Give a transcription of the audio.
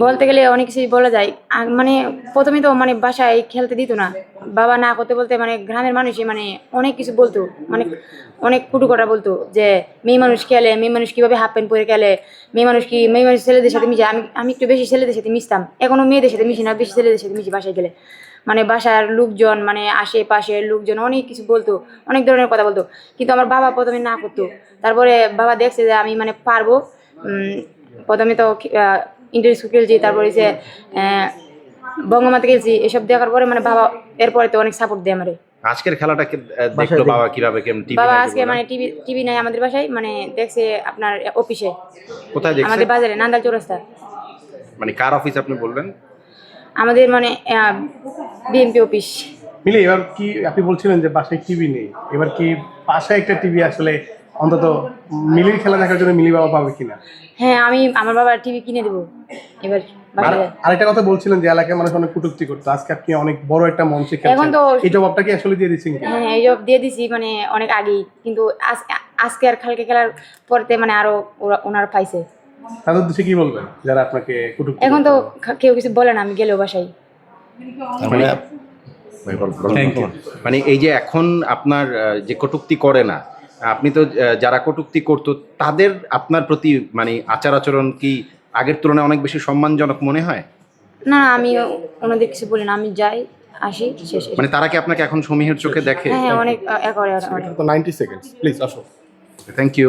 বলতে গেলে অনেক কিছুই বলা যায়। মানে প্রথমে তো মানে বাসায় খেলতে দিত না, বাবা না করতে বলতে মানে গ্রামের মানুষই মানে অনেক কিছু বলতো, মানে অনেক কুটু কথা বলতো যে মেয়ে মানুষ খেলে, মেয়ে মানুষ কীভাবে হাফ প্যান্ট পরে খেলে, মেয়ে মানুষ ছেলেদের সাথে মিশে। আমি আমি একটু বেশি ছেলেদের সাথে মিশতাম, এখনও মেয়েদের সাথে মিশি না, বেশি ছেলেদের সাথে মিশি বাসায় গেলে। মানে বাসার লোকজন মানে আশেপাশের লোকজন অনেক কিছু বলতো, অনেক ধরনের কথা বলতো, কিন্তু আমার বাবা প্রথমে না করতো। তারপরে বাবা দেখছে যে আমি মানে পারবো। প্রথমে তো ইন্টার স্কুল খেলছি, তারপরে যে বঙ্গমাতা খেলছি, এসব দেখার পরে মানে বাবা এরপরে তো অনেক সাপোর্ট দেয় আমারে। আজকের খেলাটা দেখলো বাবা কিভাবে, কেমন টিভি বাবা নাকি আজকে বললেন? মানে টিভি নাই আমাদের বাসায়, মানে দেখছে আপনার অফিসে, কোথায় দেখছে? আমাদের বাজারে নান্দাল চৌরাস্তা। মানে কার অফিস আপনি বলবেন? আমাদের মানে বিএমপি অফিস। মিলি, এবার কি আপনি বলছিলেন যে বাসায় টিভি নেই, এবার কি বাসায় একটা টিভি আসলে অন্তত মিলির খেলা দেখার জন্য মিলি বাবা পাবে কিনা? হ্যাঁ, আমি আমার বাবার টিভি কিনে দেবো এবার বাসায়। আরেকটা কথা বলছিলেন যে এলাকার মানুষ অনেক কটূক্তি করতো, আজকে আপনি অনেক বড় একটা মঞ্চে এখন খেলছেন, তো এই জবাবটা কি আসলে দিয়ে দিচ্ছেন? হ্যাঁ, এই জব দিয়ে দিছি মানে অনেক আগেই, কিন্তু আজকে আর কালকে খেলার পরতে মানে আরো ওনারা পাইছে। তাদের উদ্দেশ্যে কি বলবেন যারা আপনাকে কটূক্তি এখন তো করতো? কেউ কিছু বলে না, আমি গেলেও বাসায়। মানে এই যে এখন আপনার যে কটূক্তি করে না, আপনি তো যারা কটূক্তি করতো তাদের আপনার প্রতি মানে আচার আচরণ কি আগের তুলনায় অনেক বেশি সম্মানজনক মনে হয়? না, আমি ওনাদের কিছু বলি না, আমি যাই আসি শেষ। মানে তারা কি আপনাকে এখন সমীহের চোখে দেখে? হ্যাঁ, অনেক করে অনেক। 90 সেকেন্ডস প্লিজ আসো। Thank you.